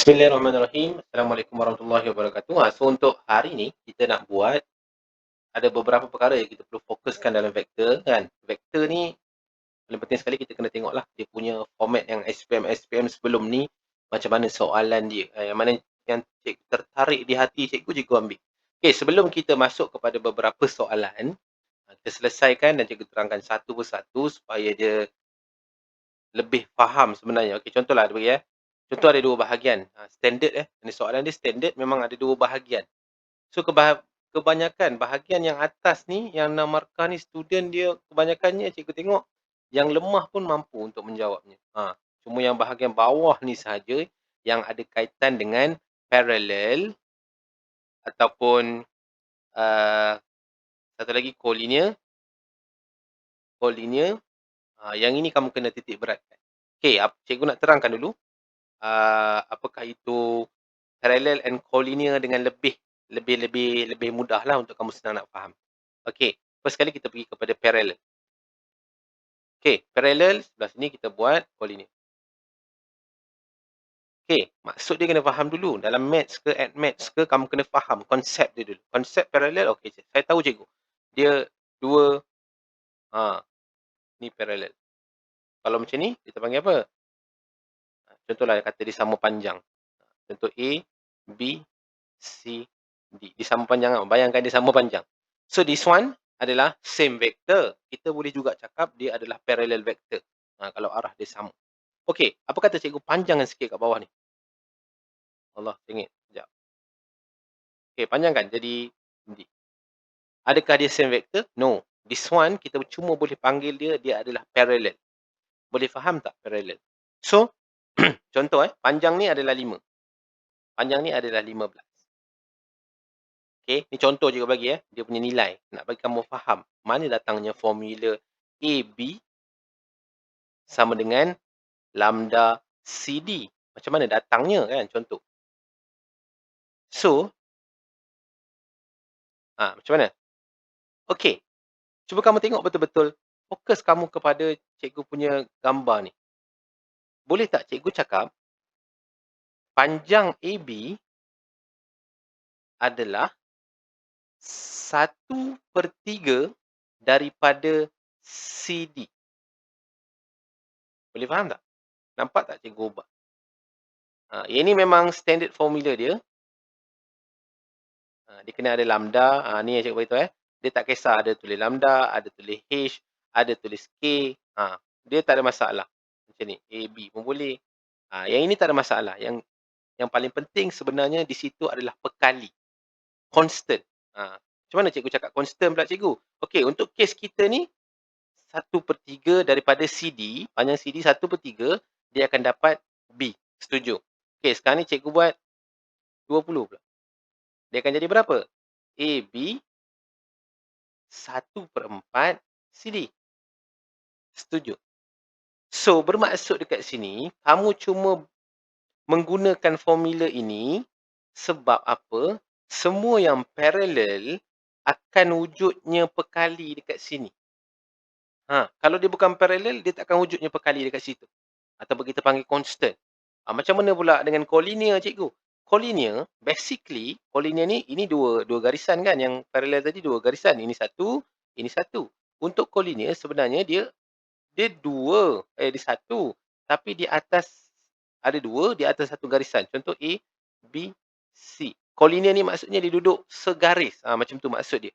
Bismillahirrahmanirrahim. Assalamualaikum warahmatullahi wabarakatuh. So untuk hari ni kita nak buat ada beberapa perkara yang kita perlu fokuskan dalam vektor kan. Vektor ni paling penting sekali kita kena tengoklah dia punya format yang SPM sebelum ni macam mana soalan dia. Yang mana yang cikgu tertarik di hati cikgu ambil. Okey, sebelum kita masuk kepada beberapa soalan, kita selesaikan dan cikgu terangkan satu persatu supaya dia lebih faham sebenarnya. Okey, contohlah dia bagi contoh ada dua bahagian. Standard ini soalan dia standard memang ada dua bahagian. So kebanyakan bahagian yang atas ni yang 6 markah ni student dia kebanyakannya cikgu tengok yang lemah pun mampu untuk menjawabnya. Cuma yang bahagian bawah ni sahaja yang ada kaitan dengan parallel ataupun satu lagi collinear. Yang ini kamu kena titik beratkan. Okey, cikgu nak terangkan dulu apakah itu parallel and collinear dengan lebih mudah lah untuk kamu senang nak faham. Okey, first sekali kita pergi kepada parallel. Okey, parallel sebelah sini kita buat collinear. Okey, maksud dia kena faham dulu. Dalam maths ke maths ke kamu kena faham konsep dia dulu. Konsep parallel, okey, saya tahu cikgu. Dia dua, ni parallel. Kalau macam ni, kita panggil apa? Contohlah kata dia sama panjang. Contoh A, B, C, D. Dia sama panjang. Bayangkan dia sama panjang. So this one adalah same vector. Kita boleh juga cakap dia adalah parallel vector. Kalau arah dia sama. Okey, apa kata cikgu panjangkan sikit kat bawah ni? Allah, tengok. Sekejap. Okey, panjangkan jadi D. Adakah dia same vector? No. This one kita cuma boleh panggil dia adalah parallel. Boleh faham tak parallel? So, contoh panjang ni adalah 5. Panjang ni adalah 15. Okey, ni contoh je bagi dia punya nilai. Nak bagi kamu faham mana datangnya formula AB sama dengan lambda CD. Macam mana datangnya kan contoh. So, macam mana? Okey, cuba kamu tengok betul-betul. Fokus kamu kepada cikgu punya gambar ni. Boleh tak cikgu cakap panjang AB adalah 1/3 daripada CD. Boleh faham tak? Nampak tak cikgu ubah? Yang ni memang standard formula dia. Dia kena ada lambda. Ni yang cikgu beritahu Dia tak kisah ada tulis lambda, ada tulis H, ada tulis K. Dia tak ada masalah. Macam ni. A, B pun boleh. Yang ini tak ada masalah. Yang paling penting sebenarnya di situ adalah pekali. Constant. Macam mana cikgu cakap constant pula cikgu? Okey, untuk kes kita ni 1/3 daripada CD, panjang CD 1/3, dia akan dapat B. Setuju? Okey, sekarang ni cikgu buat 20 pula. Dia akan jadi berapa? AB 1/4 CD. Setuju? So, bermaksud dekat sini, kamu cuma menggunakan formula ini sebab apa? Semua yang parallel akan wujudnya pekali dekat sini. Kalau dia bukan parallel, dia tak akan wujudnya pekali dekat situ. Ataupun kita panggil constant. Macam mana pula dengan collinear cikgu? Collinear, basically, collinear ni, ini dua garisan kan? Yang parallel tadi dua garisan. Ini satu, ini satu. Untuk collinear sebenarnya dia satu. Tapi di atas, ada dua, di atas satu garisan. Contoh A, B, C. Collinear ni maksudnya dia duduk segaris. Macam tu maksud dia.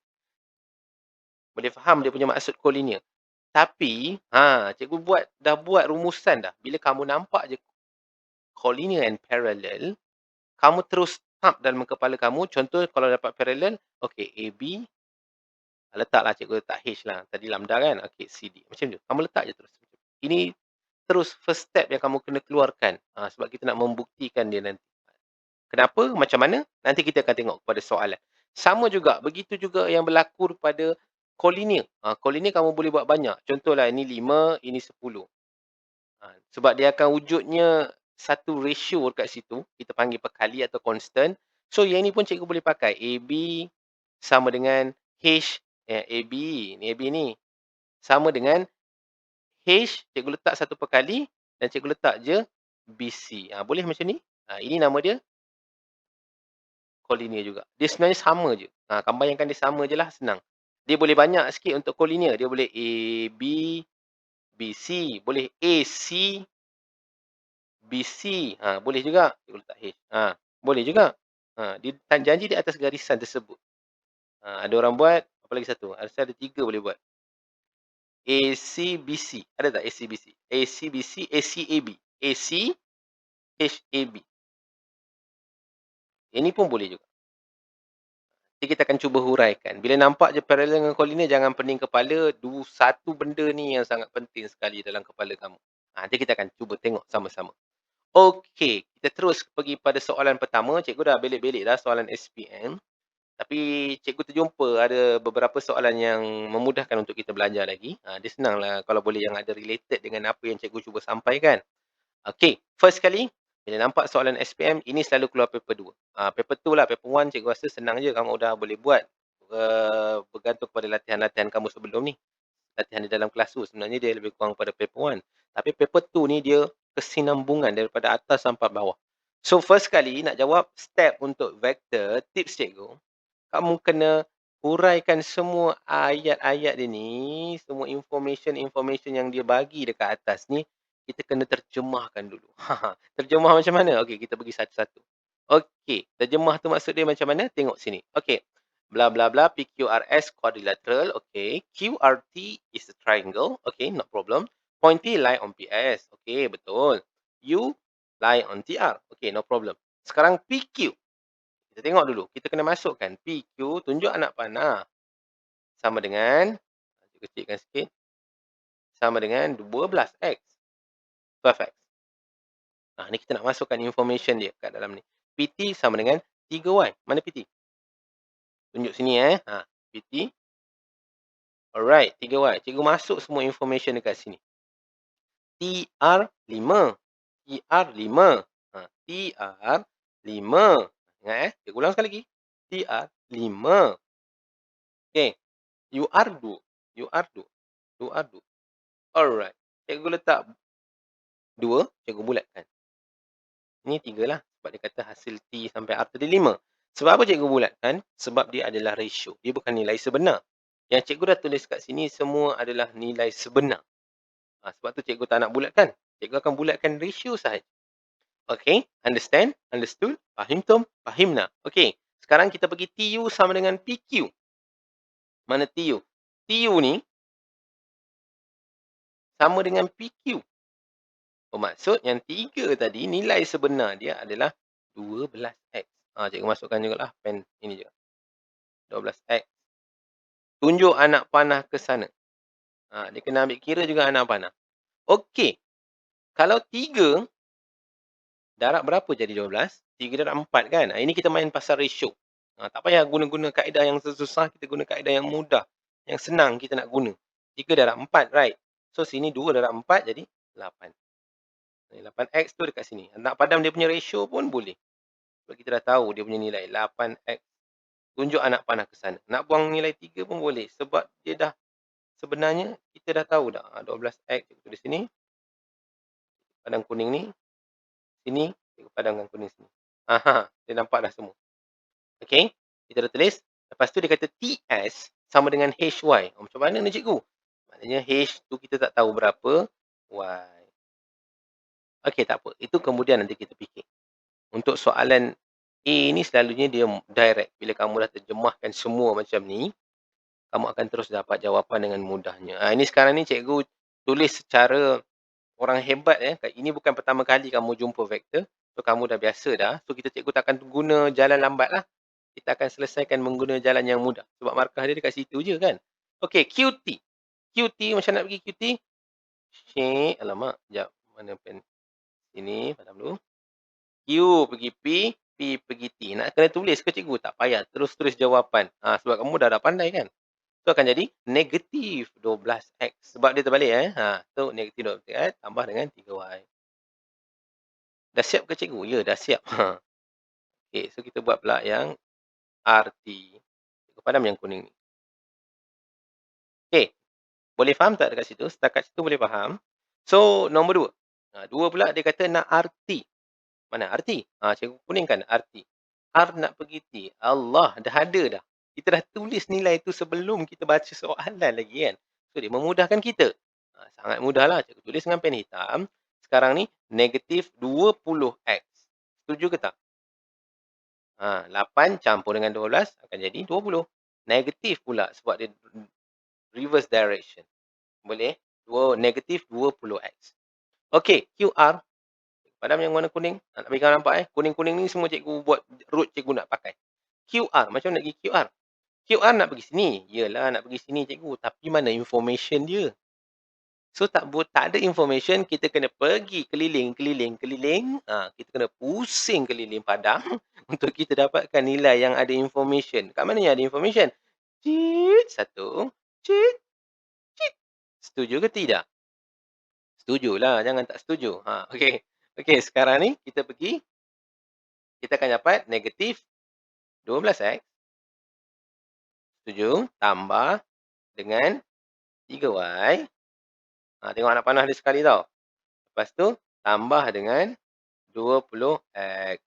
Boleh faham dia punya maksud collinear. Tapi, cikgu dah buat rumusan dah. Bila kamu nampak je collinear and parallel, kamu terus tap dalam kepala kamu. Contoh kalau dapat parallel, okey, AB, letaklah cikgu letak H lah. Tadi lambda kan? Okey, CD. Macam tu. Kamu letak je terus. Ini terus first step yang kamu kena keluarkan. Sebab kita nak membuktikan dia nanti. Kenapa? Macam mana? Nanti kita akan tengok pada soalan. Sama juga. Begitu juga yang berlaku pada collinear. Collinear kamu boleh buat banyak. Contohlah ini 5, ini 10. Sebab dia akan wujudnya satu ratio dekat situ. Kita panggil pekali atau constant. So, yang ni pun cikgu boleh pakai. AB sama dengan H. AB. Ni AB ni. Sama dengan H. Cikgu letak satu pekali. Dan cikgu letak je BC. Boleh macam ni? Ini nama dia collinear juga. Dia sebenarnya sama je. Kamu bayangkan dia sama je lah, senang. Dia boleh banyak sikit untuk collinear. Dia boleh A, B, BC, boleh AC, BC. Boleh juga. Cikgu letak H. Boleh juga. Dia janji di atas garisan tersebut. Ada orang buat, apa lagi satu? Ada 3 boleh buat. ACBC. Ada tak ACBC? ACBC, ACAB. ACHAB. Ini pun boleh juga. Jadi kita akan cuba huraikan. Bila nampak je parallel dengan collinear, jangan pening kepala. Satu benda ni yang sangat penting sekali dalam kepala kamu. Nanti kita akan cuba tengok sama-sama. Okey, kita terus pergi pada soalan pertama. Cikgu dah belik-belik dah soalan SPM. Tapi cikgu terjumpa ada beberapa soalan yang memudahkan untuk kita belajar lagi. Dia senanglah kalau boleh yang ada related dengan apa yang cikgu cuba sampaikan. Okey, first kali bila nampak soalan SPM, ini selalu keluar paper 2. Paper 2 lah, paper 1 cikgu rasa senang je kamu dah boleh buat. Bergantung kepada latihan-latihan kamu sebelum ni. Latihan di dalam kelas tu sebenarnya dia lebih kurang pada paper 1. Tapi paper 2 ni dia kesinambungan daripada atas sampai bawah. So first kali nak jawab step untuk vektor, tips cikgu, kamu kena huraikan semua ayat-ayat dia ni, semua information yang dia bagi dekat atas ni, kita kena terjemahkan dulu. Terjemah macam mana? Okey, kita pergi satu-satu. Okey, terjemah tu maksud dia macam mana? Tengok sini. Okey. Bla bla bla PQRS quadrilateral. Okey. QRT is a triangle. Okey, no problem. Pointy lie on PS. Okey, betul. U lie on TR. Okey, no problem. Sekarang PQ. Kita tengok dulu. Kita kena masukkan PQ, tunjuk anak panah. Sama dengan, kecilkan sikit. Sama dengan 12X. 12X. Ni kita nak masukkan information dia kat dalam ni. PT sama dengan 3Y. Mana PT? Tunjuk sini PT. Alright, 3Y. Cikgu masuk semua information dekat sini. TR5. TR5. TR5. Ingat cikgu ulang sekali lagi. TR5. Okay. UR2. UR2. UR2. Alright. Cikgu letak 2. Cikgu bulatkan. Ini 3 lah. Sebab dia kata hasil T sampai R tadi 5. Sebab apa cikgu bulatkan? Sebab dia adalah ratio. Dia bukan nilai sebenar. Yang cikgu dah tulis kat sini semua adalah nilai sebenar. Sebab tu cikgu tak nak bulatkan. Cikgu akan bulatkan ratio sahaja. Okay. Understand? Understood? Fahimtum? Fahimna? Okay. Sekarang kita pergi TU sama dengan PQ. Mana TU? TU ni sama dengan PQ. Maksud yang 3 tadi nilai sebenar dia adalah 12X. Cikgu masukkan jugalah pen ini juga. 12X. Tunjuk anak panah ke sana. Dia kena ambil kira juga anak panah. Okey. Kalau 3 darab berapa jadi 12? 3 darab 4 kan? Ini kita main pasal ratio. Tak payah guna-guna kaedah yang susah, kita guna kaedah yang mudah. Yang senang kita nak guna. 3 darab 4, right? So sini 2 darab 4 jadi 8. 8X tu dekat sini. Nak padam dia punya ratio pun boleh. Sebab kita dah tahu dia punya nilai 8X. Tunjuk anak panah ke sana. Nak buang nilai 3 pun boleh. Sebab dia dah, sebenarnya kita dah tahu dah. 12X tulis sini. Padam kuning ni. Sini. Kita padamkan kuning sini. Dia nampak dah semua. Okay. Kita dah tulis. Lepas tu dia kata TS sama dengan HY. Macam mana ni cikgu? Maknanya H tu kita tak tahu berapa. Y. Okay, tak apa. Itu kemudian nanti kita fikir. Untuk soalan A ni selalunya dia direct. Bila kamu dah terjemahkan semua macam ni, kamu akan terus dapat jawapan dengan mudahnya. Ini sekarang ni cikgu tulis secara orang hebat. Ini bukan pertama kali kamu jumpa vektor. So, kamu dah biasa dah. So, cikgu takkan guna jalan lambat lah. Kita akan selesaikan menggunakan jalan yang mudah. Sebab markah dia dekat situ je kan. Okay, QT. QT, macam nak pergi QT? Alamak, sekejap. Mana pen? Sini, padam dulu. Q pergi P, P pergi T. Nak kena tulis ke cikgu? Tak payah. Terus tulis jawapan. Sebab kamu dah pandai kan? So, akan jadi negatif 12X. Sebab dia terbalik. So, negatif 12X tambah dengan 3Y. Dah siap ke cikgu? Ya, dah siap. Okay, so kita buat pula yang RT. Cikgu padam yang kuning ni. Okay. Boleh faham tak dekat situ? Setakat situ boleh faham. So, nombor 2. 2 pula dia kata nak RT. Mana? Arti. Cikgu kuningkan arti. R nak pergi T. Allah, dah ada dah. Kita dah tulis nilai tu sebelum kita baca soalan lagi kan. So, dia memudahkan kita. Sangat mudahlah. Cikgu tulis dengan pen hitam. Sekarang ni, negatif 20x. Setuju ke tak? 8 campur dengan 12 akan jadi 20. Negatif pula sebab dia reverse direction. Boleh? Negatif 20x. Okey, QR. Padam yang warna kuning. Nak bagi kau nampak Kuning-kuning ni semua cikgu buat root cikgu nak pakai. QR. Macam mana nak pergi QR? QR nak pergi sini. Yelah nak pergi sini cikgu. Tapi mana information dia? So tak ada information, kita kena pergi keliling. Kita kena pusing keliling padang untuk kita dapatkan nilai yang ada information. Kat mana yang ada information? Cit, satu. Cit, cit. Setuju ke tidak? Setujulah, jangan tak setuju. Okey. Okey, sekarang ni kita pergi. Kita akan dapat negatif 12x. Setuju? Tambah dengan 3y. Tengok anak panah dia sekali tau. Lepas tu, tambah dengan 20x.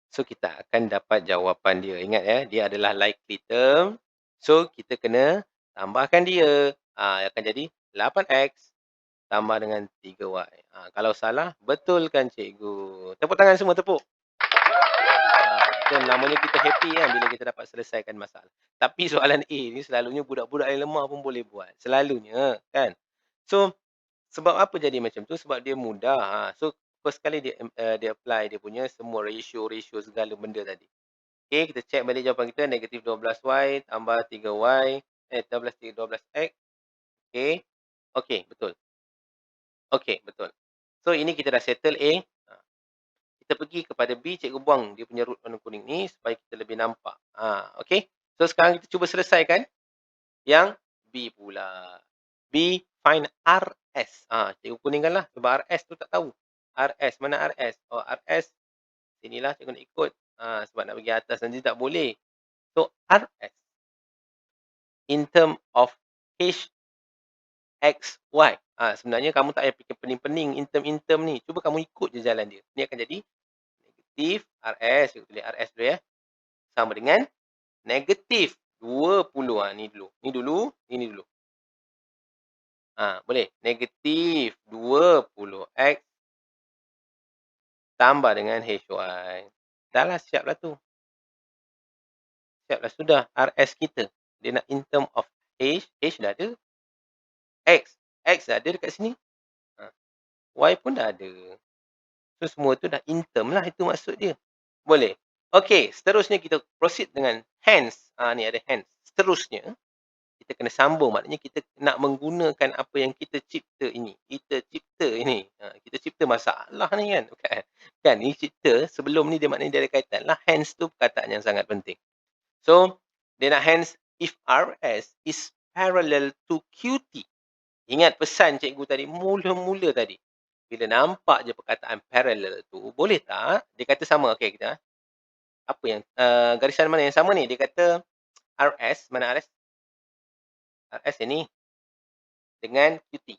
So, kita akan dapat jawapan dia. Ingat dia adalah likely term. So, kita kena tambahkan dia. Akan jadi 8x tambah dengan 3y. Kalau salah, betulkan cikgu. Tepuk tangan semua, tepuk. Dan namanya kita happy kan bila kita dapat selesaikan masalah. Tapi soalan A ni selalunya budak-budak yang lemah pun boleh buat. Selalunya kan. So, sebab apa jadi macam tu? Sebab dia mudah. So, first kali dia apply dia punya semua ratio segala benda tadi. Okay, kita check balik jawapan kita. Negatif 12y tambah 3y. 12x. Okay. Okay, betul. Okay, betul. So, ini kita dah settle A. Kita pergi kepada B, cikgu buang dia punya root warna kuning ni supaya kita lebih nampak. Okay. So, sekarang kita cuba selesaikan yang B pula. B, find RS. Cikgu kuningkan lah. Sebab RS tu tak tahu. RS, mana RS? RS, sinilah cikgu nak ikut. Sebab nak pergi atas nanti tak boleh. So, RS. In term of H, X, Y. Sebenarnya kamu tak payah fikir pening-pening in term ni. Cuba kamu ikut je jalan dia. Ni akan jadi negatif RS. Cikgu tulis RS dulu ya. Sama dengan negatif 20. Ni dulu. Ni dulu. Ini dulu. Boleh. Negatif 20x tambah dengan HY. Dah lah, siap lah tu. Siap lah, sudah. RS kita. Dia nak in term of H. H dah ada. X. X dah ada dekat sini. Y pun dah ada. So, semua tu dah in term lah. Itu maksud dia. Boleh. Okey, seterusnya kita proceed dengan hence. Ni ada hence. Seterusnya, kita kena sambung. Maknanya kita nak menggunakan apa yang kita cipta ini. Kita cipta masalah ni kan. Kan, ni cipta. Sebelum ni dia maknanya dia ada kaitan lah. Hence tu perkataan yang sangat penting. So, dia nak hence if RS is parallel to QT. Ingat pesan cikgu tadi, mula-mula tadi. Bila nampak je perkataan parallel tu, boleh tak? Dia kata sama. Okey, kita. Apa yang, garisan mana yang sama ni? Dia kata RS, mana RS? RS ini dengan QT.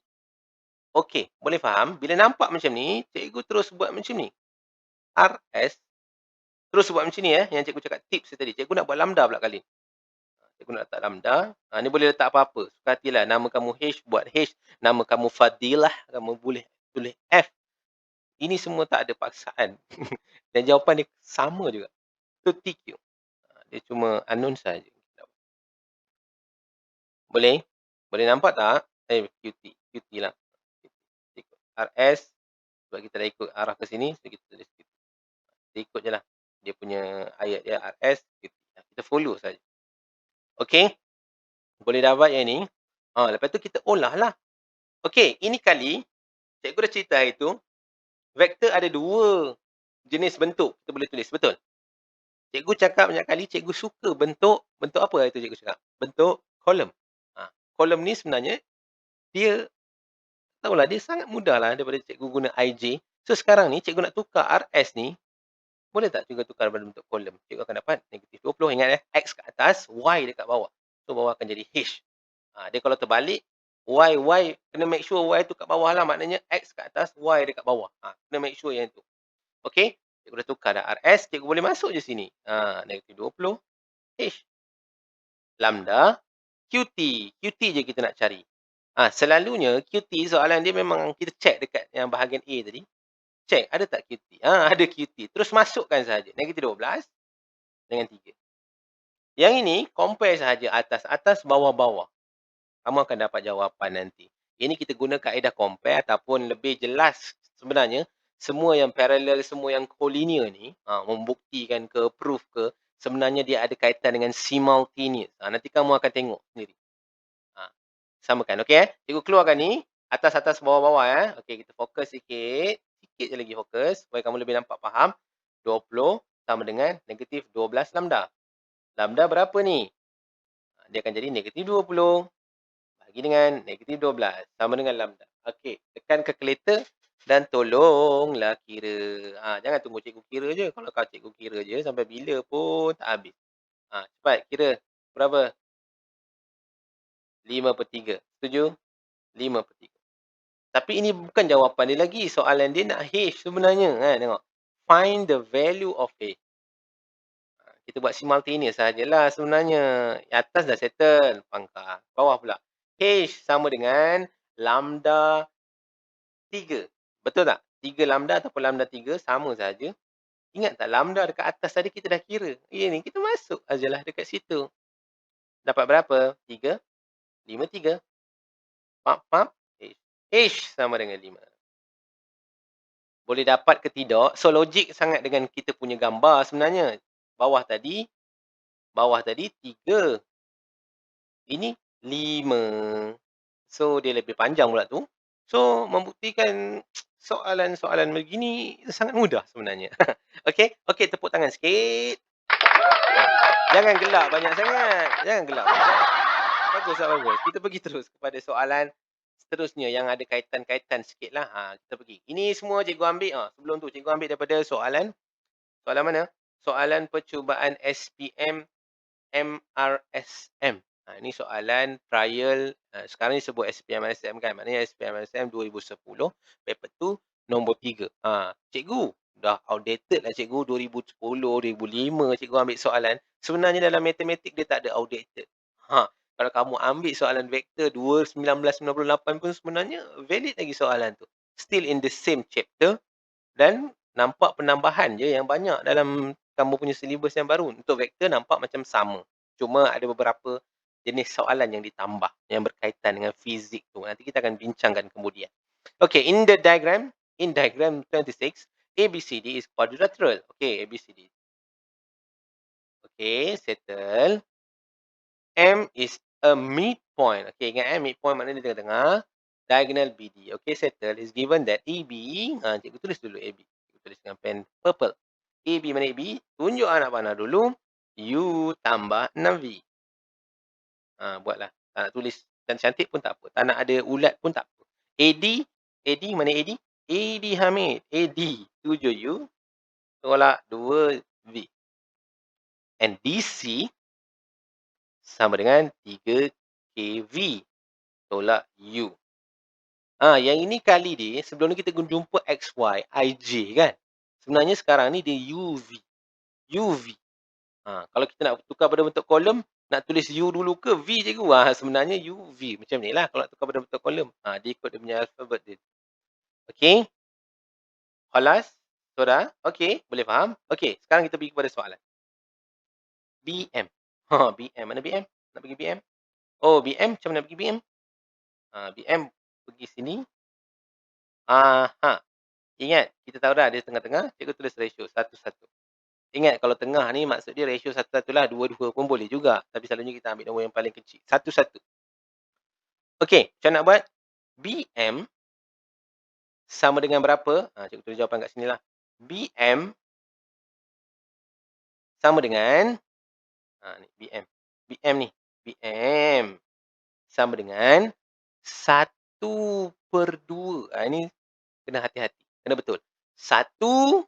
Okey, boleh faham? Bila nampak macam ni, cikgu terus buat macam ni. RS, terus buat macam ni yang cikgu cakap tips tadi. Cikgu nak buat lambda pula kali. Cikgu nak letak lambda. Ni boleh letak apa-apa. Suka hatilah. Nama kamu H, buat H. Nama kamu Fadilah, kamu boleh tulis F. Ini semua tak ada paksaan. Dan jawapan dia sama juga. Itu TQ. Dia cuma unknown saja. Boleh? Boleh nampak tak? QT. QT lah. RS. Sebab kita dah ikut arah ke sini. So, kita tulis QT. Kita ikut je lah. Dia punya ayat dia RS. QT. Kita follow saja. Okey. Boleh dapat yang ni. Lepas tu kita olah lah. Okey. Ini kali. Cikgu dah cerita itu. Vektor ada dua jenis bentuk. Kita boleh tulis. Betul? Cikgu cakap banyak kali. Cikgu suka bentuk. Bentuk apa itu cikgu cakap? Bentuk kolom. Kolom ni sebenarnya. Dia. Tahulah. Dia sangat mudah lah. Daripada cikgu guna IJ. So sekarang ni. Cikgu nak tukar RS ni. Boleh tak cikgu tukar pada bentuk kolom? Cikgu akan dapat negatif 20. Ingat X kat atas, Y dekat bawah. So, bawah akan jadi H. Dia kalau terbalik, Y. Kena make sure Y tu kat bawah lah. Maknanya X kat atas, Y dekat bawah. Kena make sure yang tu. Okey, cikgu dah tukar dah RS, cikgu boleh masuk je sini. Negatif 20 H lambda QT. QT je kita nak cari. Selalunya QT soalan dia memang kita check dekat yang bahagian A tadi. Check ada tak QT? Ada QT. Terus masukkan sahaja. Negatif 12 dengan 3. Yang ini compare sahaja atas-atas, bawah-bawah. Kamu akan dapat jawapan nanti. Ini kita guna kaedah compare ataupun lebih jelas sebenarnya semua yang parallel, semua yang collinear ni membuktikan ke, proof ke, sebenarnya dia ada kaitan dengan simultaneous. Nanti kamu akan tengok sendiri. Samakan, okey Cikgu keluarkan ni, atas-atas, bawah-bawah Okey, kita fokus sikit. Sikit je lagi fokus supaya kamu lebih nampak faham. 20 sama dengan negatif 12 lambda. Lambda berapa ni? Dia akan jadi negatif 20 bagi dengan negatif 12 sama dengan lambda. Okey, tekan calculator dan tolonglah kira. Jangan tunggu cikgu kira je. Kalau kau cikgu kira je sampai bila pun tak habis. Cepat kira. Berapa? 5/3. Setuju? 5/3. Tapi ini bukan jawapan dia lagi. Soalan dia nak H sebenarnya. Tengok. Find the value of H. Kita buat simultaneous sajalah sebenarnya. Atas dah settle. Pangkal. Bawah pula. H sama dengan lambda 3. Betul tak? 3 lambda ataupun lambda 3 sama saja. Ingat tak lambda dekat atas tadi kita dah kira. Ini kita masuk ajalah dekat situ. Dapat berapa? 3. 5, 3. Pap. H. H sama dengan 5. Boleh dapat ke tidak? So, logik sangat dengan kita punya gambar sebenarnya. Bawah tadi 3. Ini 5. So, dia lebih panjang pula tu. So, membuktikan soalan-soalan begini sangat mudah sebenarnya. Okey, tepuk tangan sikit. Jangan gelak banyak sangat. Bagus. Kita pergi terus kepada soalan seterusnya yang ada kaitan-kaitan sikitlah. Kita pergi. Ini semua cikgu ambil. Sebelum tu cikgu ambil daripada soalan mana? Soalan percubaan SPM MRSM. Ini soalan trial. Sekarang ni sebut SPM MRSM kan. Maknanya SPM MRSM 2010. Paper 2 nombor 3. Cikgu dah outdated lah cikgu. 2010, 2005 cikgu ambil soalan. Sebenarnya dalam matematik dia tak ada outdated. Kalau kamu ambil soalan vektor 1998 pun sebenarnya valid lagi soalan tu. Still in the same chapter dan nampak penambahan je yang banyak dalam kamu punya syllabus yang baru. Untuk vektor nampak macam sama. Cuma ada beberapa jenis soalan yang ditambah yang berkaitan dengan fizik tu. Nanti kita akan bincangkan kemudian. Okay, in diagram 26, ABCD is quadrilateral. Okay, ABCD. Okay, settle. M is a midpoint. Okay, ingat midpoint maknanya di tengah-tengah. Diagonal BD. Okay, settle is given that AB. Cikgu tulis dulu AB. Cikgu tulis dengan pen purple. AB mana AB? Tunjuk anak panah dulu. U tambah 6V. Buatlah. Tak nak tulis dan cantik pun tak apa. Tak nak ada ulat pun tak apa. AD mana AD? AD Hamid. AD 7U tolak 2V. And DC sama dengan 3KV tolak U. Yang ini kali dia, sebelum ni kita jumpa XY, IJ kan. Sebenarnya sekarang ni dia UV. Kalau kita nak tukar pada bentuk kolom, nak tulis U dulu ke V cikgu? Sebenarnya UV. Macam ni lah kalau nak tukar pada bentuk kolom. Dia ikut dia punya alfabet dia. Okey. Holas? Sudah? Okey. Boleh faham? Okey. Sekarang kita pergi kepada soalan. BM. BM. Mana BM? Nak pergi BM? Oh, BM. Macam mana pergi BM? BM pergi sini. Ingat, kita tahu dah dia tengah-tengah. Cikgu tulis ratio 1:1. Ingat, kalau tengah ni maksud dia ratio 1:1 lah. 2:2 pun boleh juga. Tapi selalunya kita ambil nombor yang paling kecil. 1:1. Okey, macam nak buat? BM sama dengan berapa? Cikgu tulis jawapan kat sini lah. BM sama dengan ni BM. BM ni. BM sama dengan 1/2. Ini kena hati-hati. Kena betul. 1/2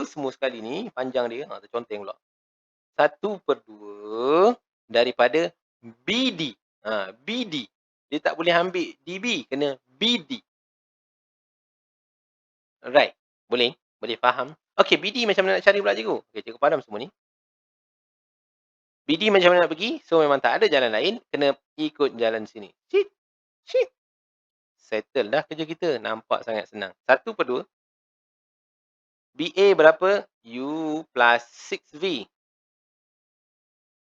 semua sekali ni panjang dia. Terconteng pula. 1/2 daripada BD. BD. Dia tak boleh ambil DB. Kena BD. Right. Boleh? Boleh faham? Okey, BD macam mana nak cari pula cikgu? Okey, cikgu padam semua ni. BD macam mana nak pergi? So, memang tak ada jalan lain, kena ikut jalan sini. Cit, cit. Settle dah kerja kita. Nampak sangat senang. 1/2. BA berapa? U plus 6V.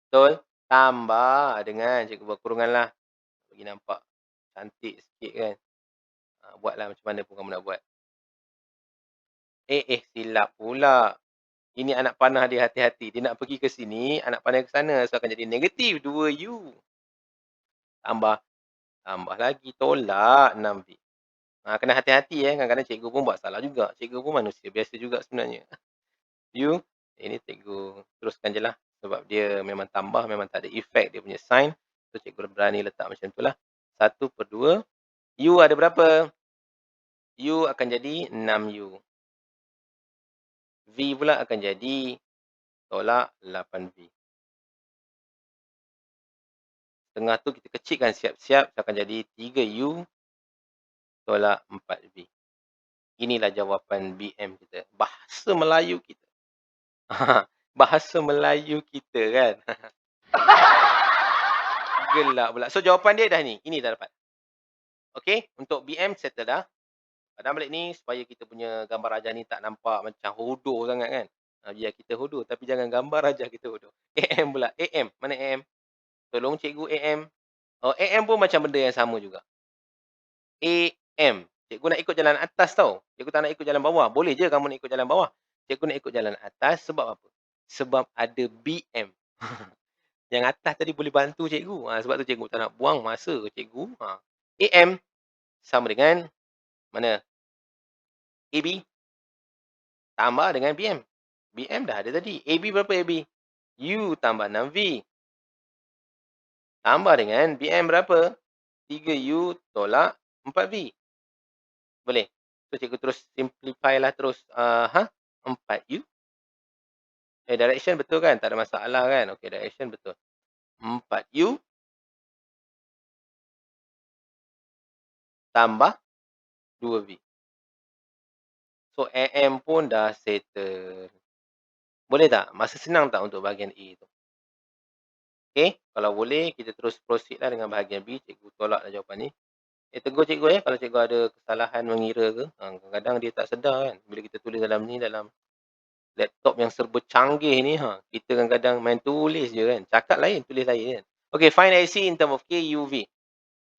Betul? Tambah dengan cikgu buat kurungan lah. Bagi nampak cantik sikit kan. Buatlah macam mana pun kamu nak buat. Silap pula. Ini anak panah dia hati-hati. Dia nak pergi ke sini, anak panah ke sana. So, akan jadi negatif 2U. Tambah. Tambah lagi. Tolak 6V. Kena hati-hati kadang-kadang cikgu pun buat salah juga. Cikgu pun manusia biasa juga sebenarnya. U, ini cikgu teruskan je lah. Sebab dia memang tambah, memang tak ada efek dia punya sign. So, cikgu berani letak macam tu lah. 1/2. U ada berapa? U akan jadi 6U. V pula akan jadi tolak 8V. Tengah tu kita kecilkan siap-siap. Akan jadi 3U tolak 4V. Inilah jawapan BM kita. Bahasa Melayu kita. Bahasa Melayu kita kan. Gelak pula. So, jawapan dia dah ni. Ini dah dapat. Okey, untuk BM settle dah. Padam balik ni supaya kita punya gambar rajah ni tak nampak macam hodoh sangat kan. Biar kita hodoh tapi jangan gambar rajah kita hodoh. AM pula. AM. Mana AM? Tolong cikgu AM. Oh, AM pun macam benda yang sama juga. AM. Cikgu nak ikut jalan atas tau. Cikgu tak nak ikut jalan bawah. Boleh je kamu nak ikut jalan bawah. Cikgu nak ikut jalan atas sebab apa? Sebab ada BM. Yang atas tadi boleh bantu cikgu. Sebab tu cikgu tak nak buang masa cikgu. AM sama dengan mana? AB tambah dengan BM. BM dah ada tadi. AB berapa AB? U tambah 6V. Tambah dengan BM berapa? 3U tolak 4V. Boleh? So, cikgu terus simplify lah terus. 4U. Direction betul kan? Tak ada masalah kan? Okey, direction betul. 4U tambah 2V. So, AM pun dah settle. Boleh tak? Masa senang tak untuk bahagian A tu? Okey, kalau boleh kita terus proceed lah dengan bahagian B. Cikgu tolak lah jawapan ni. Tegur cikgu kalau cikgu ada kesalahan mengira ke. Kadang-kadang dia tak sedar kan. Bila kita tulis dalam ni, dalam laptop yang serba canggih ni, kita kadang-kadang main tulis je kan. Cakap lain, tulis lain kan. Okay, find AC in term of K, U, V.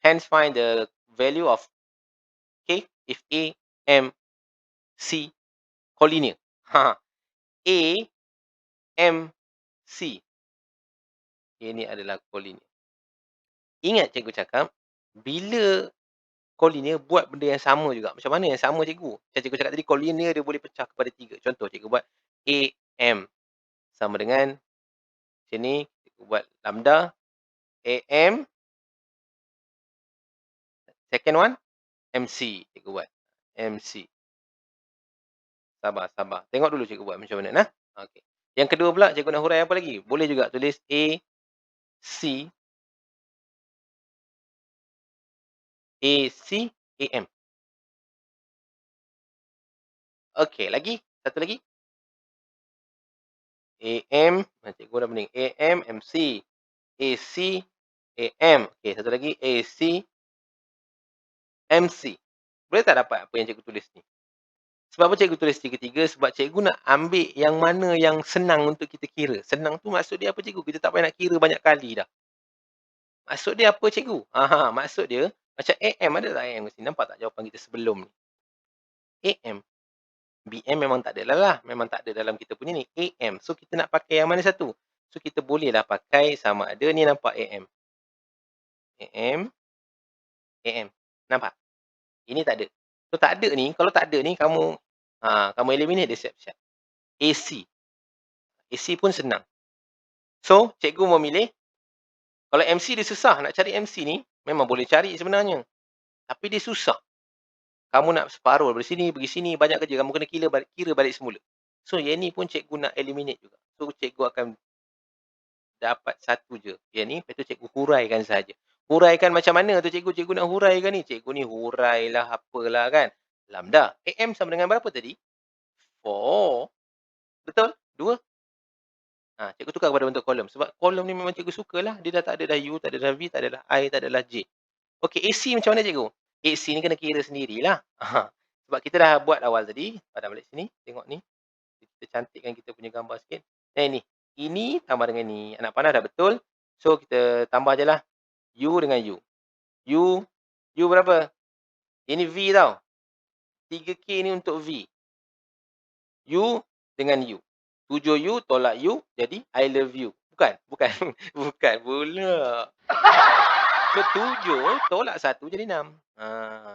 Hence, find the value of K if A, M, C, collinear. A, M, C. Ini adalah collinear. Ingat cikgu cakap, bila collinear buat benda yang sama juga. Macam mana yang sama cikgu? Macam cikgu cakap tadi, collinear dia boleh pecah kepada 3. Contoh, cikgu buat AM sama dengan macam ni. Cikgu buat lambda. AM. Second one, MC. Cikgu buat. MC. Sabar, sabar. Tengok dulu cikgu buat macam mana. Okay. Yang kedua pula, cikgu nak hurai apa lagi? Boleh juga tulis A, C, AC, AM. Okey, lagi? Satu lagi? AM, cikgu dah pening. AM, MC, AC, AM. Okey, satu lagi AC, MC. Boleh tak dapat apa yang cikgu tulis ni? Sebab apa cikgu tulis tiga-tiga? Sebab cikgu nak ambil yang mana yang senang untuk kita kira. Senang tu maksud dia apa cikgu? Kita tak payah nak kira banyak kali dah. Maksud dia apa cikgu? Maksud dia macam AM ada tak AM kat sini? Nampak tak jawapan kita sebelum ni? AM. BM memang tak ada lah. Memang tak ada dalam kita punya ni. AM. So, kita nak pakai yang mana satu? So, kita bolehlah pakai sama ada ni nampak AM. AM. AM. Nampak? Ini tak ada. So, tak ada ni. Kalau tak ada ni, kamu eliminate dia siap-siap. AC. AC pun senang. So, cikgu memilih. Kalau MC dia susah. Nak cari MC ni, memang boleh cari sebenarnya. Tapi dia susah. Kamu nak separuh dari sini, pergi sini, banyak kerja. Kamu kena kira balik semula. So, yang ni pun cikgu nak eliminate juga. So, cikgu akan dapat satu je. Yang ni, lepas tu cikgu huraikan saja. Huraikan macam mana tu cikgu? Cikgu nak huraikan ni. Cikgu ni hurailah apalah kan. Lambda. AM sama dengan berapa tadi? 4. Betul? 2. Cikgu tukar kepada bentuk kolom. Sebab kolom ni memang cikgu sukalah. Dia dah tak ada dah U, tak ada dah V, tak ada dah I, tak ada dah J. Okey, AC macam mana cikgu? AC ni kena kira sendirilah. Sebab kita dah buat awal tadi. Padam balik sini. Tengok ni. Kita cantikkan kita punya gambar sikit. Ni. Ini tambah dengan ni. Anak panah dah betul. So, kita tambah je lah. U dengan U. U. U berapa? Ini V tau. 3K ni untuk V. U dengan U. 7U tolak U, jadi I love you. Bukan? Bukan. Bukan pula. So, 7 tolak 1 jadi 6.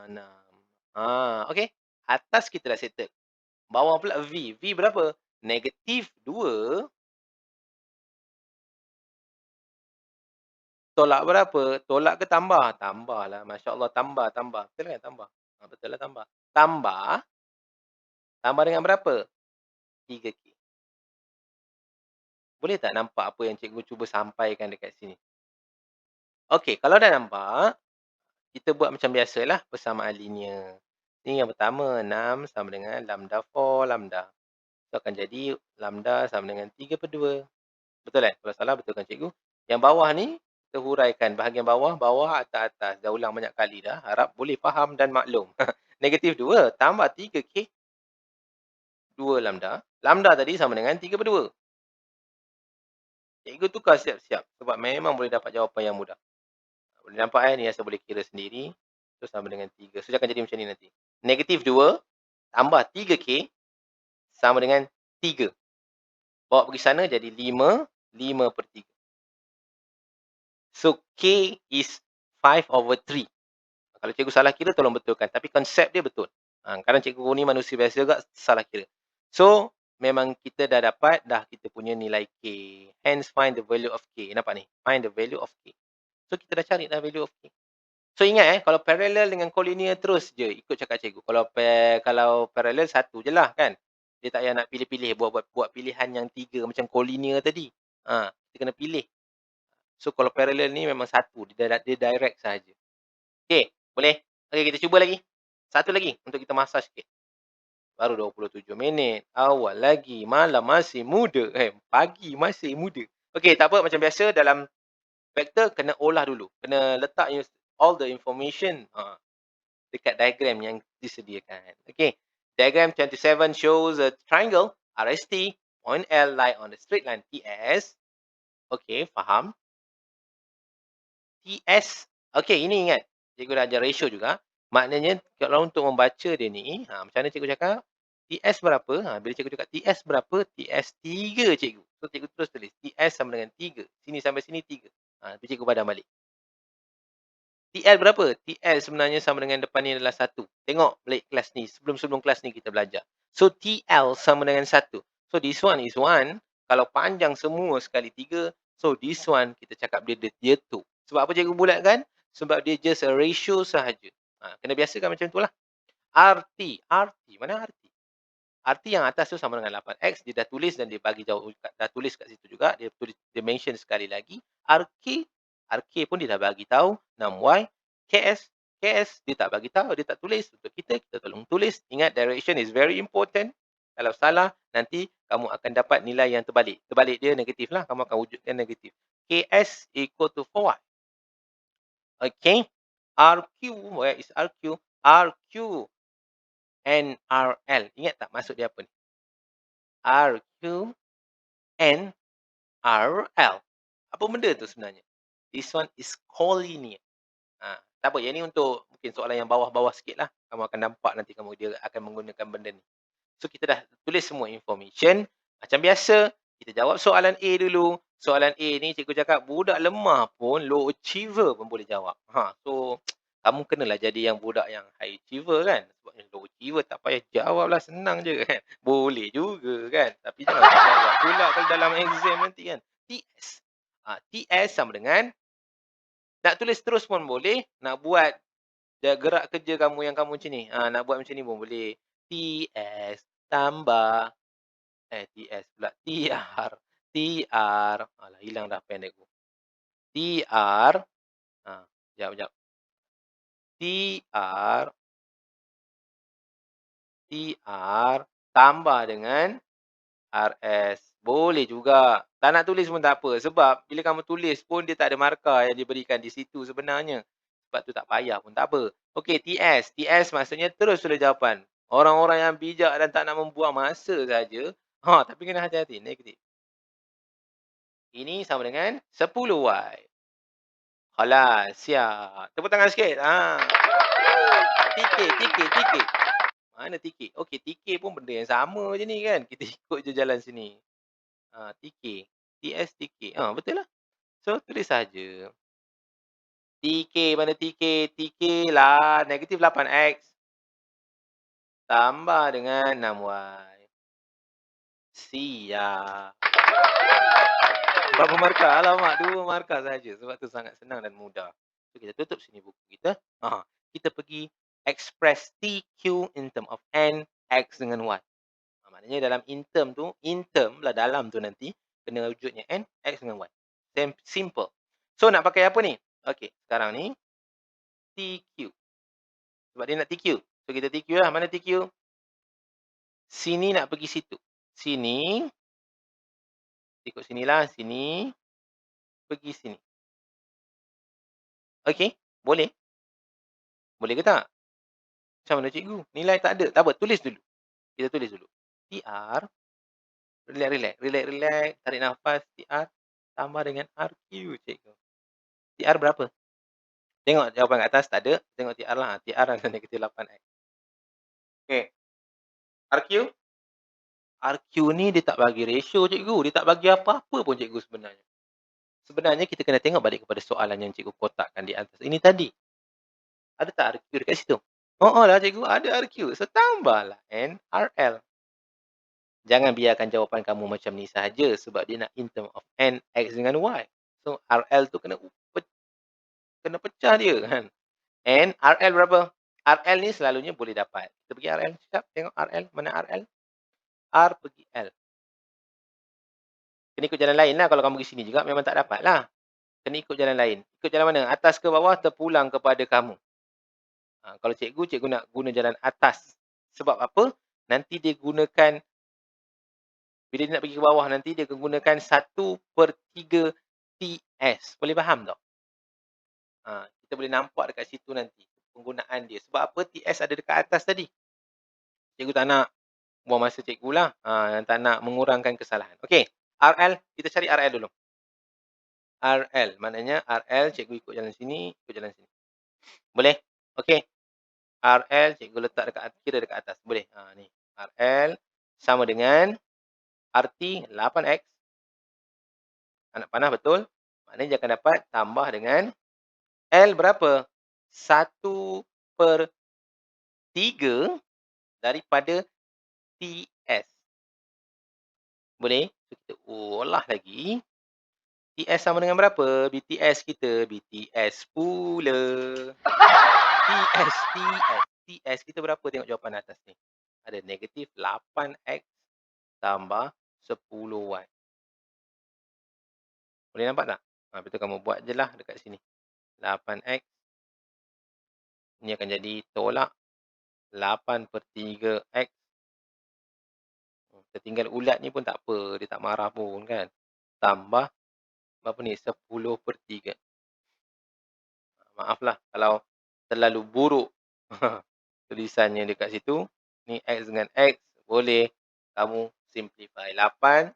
6. Okey. Atas kita dah settle. Bawah pula V. V berapa? -2 tolak berapa? Tolak ke tambah? Tambah lah. Masya Allah. Tambah. Betul kan? Tambah. Betul lah tambah. Tambah dengan berapa? 3K. Boleh tak nampak apa yang cikgu cuba sampaikan dekat sini? Okey, kalau dah nampak, kita buat macam biasalah persamaan linear. Ni yang pertama, 6 sama dengan lambda 4 lambda. So, akan jadi lambda sama dengan 3/2. Betul kan? Kalau salah, betulkan cikgu. Yang bawah ni, kita huraikan bahagian bawah, atas. Dah ulang banyak kali dah. Harap boleh faham dan maklum. -2 tambah 3K 2 lambda. Lambda tadi sama dengan 3/2. Cikgu tukar siap-siap sebab memang boleh dapat jawapan yang mudah. Boleh nampak ni asal boleh kira sendiri. So, sama dengan 3. So, dia akan jadi macam ni nanti. -2 tambah 3K sama dengan 3. Bawa pergi sana jadi 5/3. So, K is 5/3. Kalau cikgu salah kira, tolong betulkan. Tapi konsep dia betul. Kadang cikgu ni manusia biasa juga salah kira. So, memang kita dah dapat kita punya nilai K. Hence, find the value of K. Nampak ni? Find the value of K. So, kita dah cari dah value of K. So, ingat kalau parallel dengan collinear terus je ikut cakap cikgu. Kalau parallel satu je lah kan. Dia tak payah nak pilih-pilih, buat pilihan yang 3 macam collinear tadi. Kita kena pilih. So, kalau parallel ni memang satu. Dia direct sahaja. Okey, boleh? Okey, kita cuba lagi. Satu lagi untuk kita massage sikit. Baru 27 minit. Awal lagi. Malam masih muda. Pagi masih muda. Okey, tak apa. Macam biasa dalam vektor kena olah dulu. Kena letak all the information dekat diagram yang disediakan. Okay. Diagram 27 shows a triangle RST, point L lie on the straight line TS. Okay, faham. TS. Okay, ini ingat. Cikgu dah ajar ratio juga. Maknanya, kalau untuk membaca dia ni, macam mana cikgu cakap? TS berapa? Bila cikgu cakap TS berapa? TS 3, cikgu. So, cikgu terus tulis. TS sama dengan 3. Sini sampai sini 3. Itu cikgu padam balik. TL berapa? TL sebenarnya sama dengan depan ni adalah 1. Tengok balik kelas ni. Sebelum kelas ni kita belajar. So, TL sama dengan 1. So, this one is 1. Kalau panjang semua sekali 3. So, this one kita cakap dia 2. Sebab apa cikgu bulatkan? Sebab dia just a ratio sahaja. Kena biasakan macam tu lah. RT. Mana RT? RT yang atas tu sama dengan 8X. Dia dah tulis dan dia bagi jawab. Dah tulis kat situ juga. Dia mention sekali lagi. RK pun dia dah bagi tahu 6Y. KS dia tak bagi tahu, dia tak tulis. Untuk kita tolong tulis. Ingat, direction is very important. Kalau salah, nanti kamu akan dapat nilai yang terbalik. Terbalik dia negatif lah. Kamu akan wujudkan negatif. KS equal to 4Y. Okay. RQ, where is RQ? RQ and RL. Ingat tak maksud dia apa ni? RQ and RL. Apa benda tu sebenarnya? This one is collinear. Tak apa, yang ni untuk mungkin soalan yang bawah-bawah sikit lah. Kamu akan nampak nanti dia akan menggunakan benda ni. So, kita dah tulis semua information. Macam biasa, kita jawab soalan A dulu. Soalan A ni cikgu cakap budak lemah pun, low achiever pun boleh jawab. So, kamu kenalah jadi yang budak yang high achiever kan. Sebab yang low achiever tak payah jawab lah, senang je kan. Boleh juga kan. Tapi jangan jawab pula kalau dalam exam nanti kan. TS. TS sama dengan, nak tulis terus pun boleh. Nak buat gerak kerja kamu yang kamu macam ni. Nak buat macam ni pun boleh. TS tambah. TS pula. TR. TR. Alah, hilang dah pen aku. TR. Sekejap. TR. TR tambah dengan RS. Boleh juga. Tak nak tulis pun tak apa. Sebab bila kamu tulis pun dia tak ada markah yang diberikan di situ sebenarnya. Sebab tu tak payah pun tak apa. Okey, TS. TS maksudnya terus tulis jawapan. Orang-orang yang bijak dan tak nak membuang masa saja. Tapi kena hati-hati. Negatif. Ini sama dengan 10Y. Khalas, siap. Tepuk tangan sikit. Tikik. Mana tikik? Okey, tikik pun benda yang sama je ni kan. Kita ikut je jalan sini. TK. TS TK. Betul lah. So, tulis saja. TK mana TK? TK lah negatif 8X tambah dengan 6Y. Siap. Berapa markah? Alamak, 2 markah saja. Sebab tu sangat senang dan mudah. So, kita tutup sini buku kita. Kita pergi express TQ in term of N, X dengan Y. Maknanya dalam in term lah dalam tu nanti kena wujudnya N, X dengan Y. Simple. So, nak pakai apa ni? Okey, sekarang ni TQ. Sebab dia nak TQ. So, kita TQ lah. Mana TQ? Sini nak pergi situ. Sini. Ikut sinilah. Sini. Pergi sini. Okey. Boleh? Boleh ke tak? Macam mana cikgu? Nilai tak ada. Tak apa. Tulis dulu. Kita tulis dulu. TR. Relax. Tarik nafas. TR. Tambah dengan RQ, cikgu. TR berapa? Tengok jawapan kat atas. Tak ada. Tengok TR lah. TR ada negatif 8X. Okey. RQ? RQ ni dia tak bagi ratio, cikgu. Dia tak bagi apa-apa pun, cikgu sebenarnya. Sebenarnya kita kena tengok balik kepada soalan yang cikgu kotakkan di atas ini tadi. Ada tak RQ dekat situ? Lah cikgu, ada RQ. So, tambahlah NRL. Jangan biarkan jawapan kamu macam ni sahaja sebab dia nak in term of N, X dengan Y. So, RL tu kena pecah dia kan. N, RL berapa? RL ni selalunya boleh dapat. Kita pergi RL sekejap. Tengok RL. Mana RL? R pergi L. Kena ikut jalan lain lah. Kalau kamu pergi sini juga memang tak dapat lah. Kena ikut jalan lain. Ikut jalan mana? Atas ke bawah terpulang kepada kamu. Kalau cikgu nak guna jalan atas. Sebab apa? Nanti dia gunakan, bila dia nak pergi ke bawah nanti dia akan gunakan 1/3 TS. Boleh faham tak? Kita boleh nampak dekat situ nanti penggunaan dia. Sebab apa? TS ada dekat atas tadi. Cikgu tak nak buang masa cikgu lah. Tak nak mengurangkan kesalahan. Okey. RL, kita cari RL dulu. RL, maknanya RL cikgu ikut jalan sini, ikut jalan sini. Boleh? Okey. RL cikgu letak kira dekat atas. Boleh? Ni. RL sama dengan RT 8X. Anak panah betul. Maknanya dia akan dapat tambah dengan L berapa? 1/3 daripada TS. Boleh? So, kita olah lagi. TS sama dengan berapa? BTS kita. BTS pula. TS kita berapa? Tengok jawapan atas ni. Ada negatif 8X tambah 10Y. Boleh nampak tak? Betul kamu buat je lah dekat sini. 8X. Ini akan jadi tolak 8/3X. Kita tinggal ulat ni pun tak apa. Dia tak marah pun kan. Tambah berapa ni? 10/3. Maaflah kalau terlalu buruk tulisannya dekat situ. Ni X dengan X. Boleh kamu simplify. 8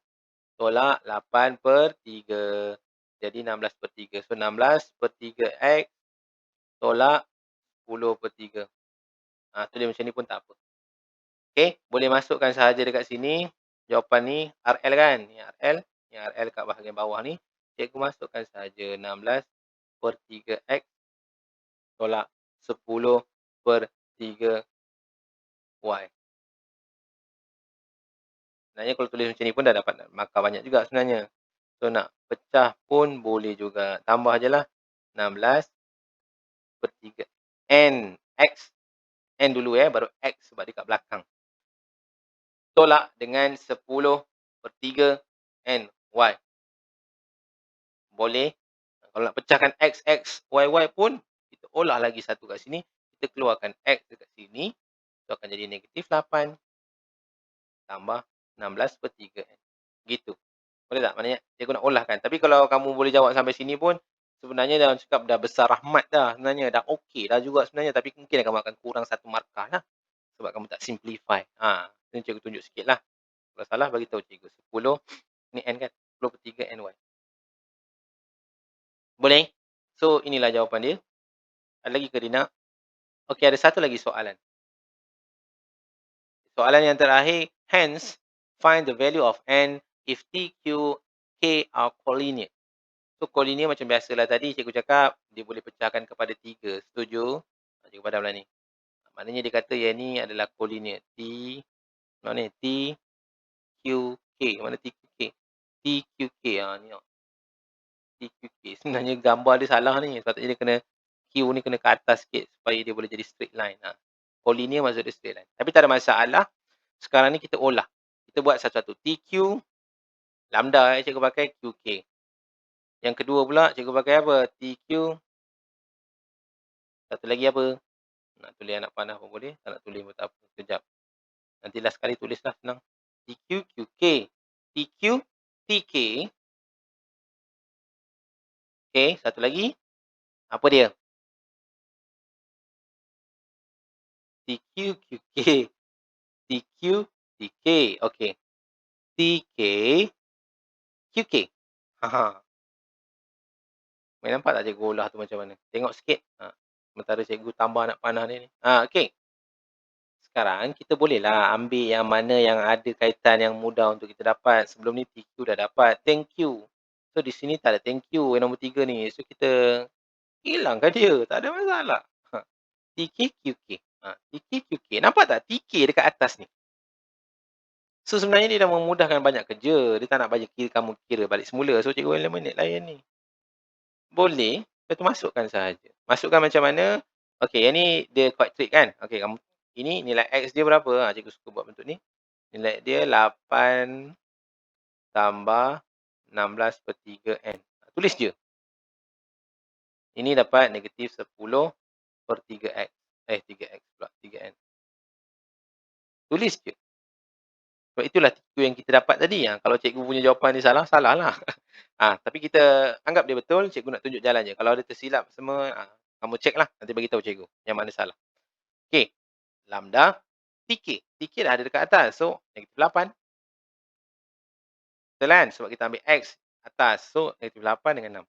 tolak 8/3. Jadi 16/3. So, 16/3X tolak 10/3. Tulis macam ni pun tak apa. Okey, boleh masukkan sahaja dekat sini. Jawapan ni RL kan? Ni RL. Ni RL kat bahagian bawah ni. Cikgu masukkan sahaja 16/3X tolak 10/3Y. Sebenarnya kalau tulis macam ni pun dah dapat markah banyak juga sebenarnya. So, nak pecah pun boleh juga. Tambah je lah. 16/3. N. X. N dulu baru X sebab dia kat belakang. Tolak dengan 10/3 NY. Boleh. Kalau nak pecahkan X, X, Y, Y pun, kita olah lagi satu kat sini. Kita keluarkan X dekat sini. Itu akan jadi negatif 8. tambah 16/3n. Gitu. Boleh tak? Maknanya cikgu nak olahkan. Tapi kalau kamu boleh jawab sampai sini pun, sebenarnya dah orang cakap dah besar rahmat dah sebenarnya. Dah okey dah juga sebenarnya. Tapi mungkin kamu akan kurang 1 markah lah. Sebab kamu tak simplify. Ni cikgu tunjuk sikit lah. Kalau salah bagi tahu cikgu. 10, ni n kan? 10/3ny. Boleh? So, inilah jawapan dia. Ada lagi ke dia nak? Okey, ada satu lagi soalan. Soalan yang terakhir, hence, find the value of n if t, q, k are collinear. So, collinear macam biasalah tadi cikgu cakap, dia boleh pecahkan kepada 3. Setuju? Cikgu padam lah ni. Maknanya dia kata yang ni adalah collinear. T, mana ni? T, Q, K. Mana T, Q, K? T, Q, K. Ni tengok. T, Q, K. Sebenarnya gambar dia salah ni. Sepatutnya dia kena, Q ni kena ke atas sikit supaya dia boleh jadi straight line. Collinear maksud dia straight line. Tapi tak ada masalah. Sekarang ni kita olah. Kita buat satu-satu. TQ, lambda cikgu pakai QK. Yang kedua pula cikgu pakai apa? TQ. Satu lagi apa? Nak tulis anak panah pun boleh. Tak nak tulis pun tak apa. Sekejap. Nanti last kali tulislah senang. TQ, QK. TQ, TK. Okay, satu lagi. Apa dia? TQ, QK. TQ, TK. Okay. TK, QK. Boleh nampak tak cikgu olah tu macam mana? Tengok sikit. Sementara cikgu tambah anak panah dia ni. Okay. Sekarang kita bolehlah ambil yang mana yang ada kaitan yang mudah untuk kita dapat. Sebelum ni TQ dah dapat. Thank you. So di sini tak ada thank you yang nombor 3 ni. So kita hilangkan dia. Tak ada masalah. TK, QK. TK, QK. Nampak tak TK dekat atas ni? So sebenarnya dia dah memudahkan banyak kerja. Dia tak nak bagi kamu kira balik semula. So cikgu eliminate layan ni. Boleh. Lepas tu masukkan sahaja. Masukkan macam mana? Okey, yang ni dia quite trick kan? Okey, kamu ini nilai X dia berapa? Cikgu suka buat bentuk ni. Nilai dia 8 tambah 16/3n. Tulis je. Ini dapat negatif 10/3x. 3x pula. 3n. Tulis je. Sebab itulah TQ yang kita dapat tadi. Kalau cikgu punya jawapan ni salah, salah lah. Tapi kita anggap dia betul, cikgu nak tunjuk jalan je. Kalau ada tersilap semua, kamu cek lah. Nanti bagi tahu cikgu yang mana salah. Okey. Lambda TK. TK dah ada dekat atas. So, negatif 8. Betul kan? Sebab kita ambil X atas. So, negatif 8 dengan 6.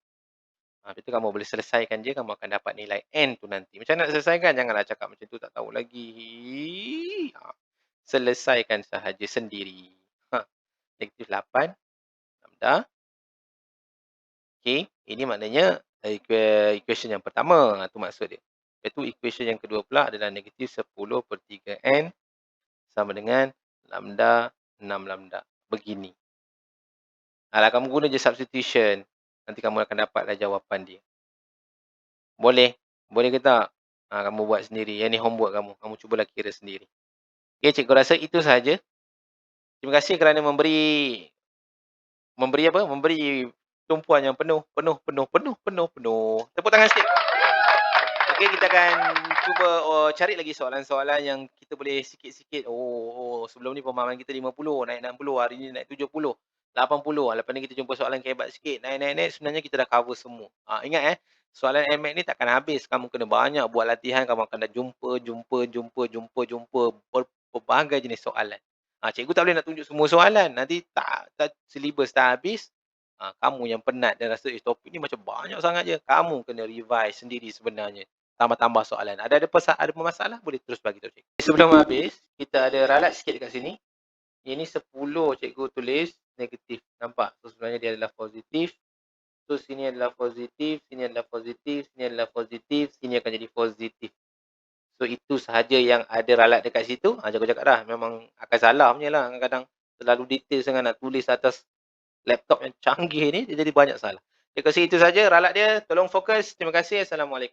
Lepas tu kamu boleh selesaikan je. Kamu akan dapat nilai N tu nanti. Macam mana nak selesaikan? Janganlah cakap macam tu. Tak tahu lagi. Selesaikan sahaja sendiri. Negatif 8. Lambda. Okay. Ini maknanya equation yang pertama. Itu maksud dia. Lepas tu equation yang kedua pula adalah negatif 10/3n sama dengan lambda 6 lambda. Begini. Kalau kamu guna je substitution, nanti kamu akan dapatlah jawapan dia. Boleh? Boleh ke tak? Kamu buat sendiri. Yang ni homework kamu. Kamu cubalah kira sendiri. Okay, cikgu rasa itu sahaja. Terima kasih kerana memberi apa? Memberi tumpuan yang penuh. Tepuk tangan sikit. Okey, kita akan cuba cari lagi soalan-soalan yang kita boleh sikit-sikit. Sebelum ni pemahaman kita 50, naik 60, hari ni naik 70, 80. Lepas ni kita jumpa soalan kehebat sikit. Naik. Sebenarnya kita dah cover semua. Ingat soalan NMAT ni takkan habis. Kamu kena banyak buat latihan. Kamu akan dah jumpa berbagai jenis soalan. Cikgu tak boleh nak tunjuk semua soalan. Nanti tak syllabus tak habis. Kamu yang penat dan rasa topik ni macam banyak sangat je. Kamu kena revise sendiri sebenarnya. Tambah-tambah soalan. Ada masalah, boleh terus bagi tahu cikgu. Sebelum habis, kita ada ralat sikit dekat sini. Ini 10 cikgu tulis negatif. Nampak? So, sebenarnya dia adalah positif. So, sini adalah positif, sini adalah positif, sini adalah positif, sini akan jadi positif. So, itu sahaja yang ada ralat dekat situ. Cikgu cakap dah, memang akan salah punya lah. Kadang-kadang terlalu detail sangat nak tulis atas laptop yang canggih ni, dia jadi banyak salah. Terima kasih, itu saja ralat dia. Tolong fokus. Terima kasih. Assalamualaikum.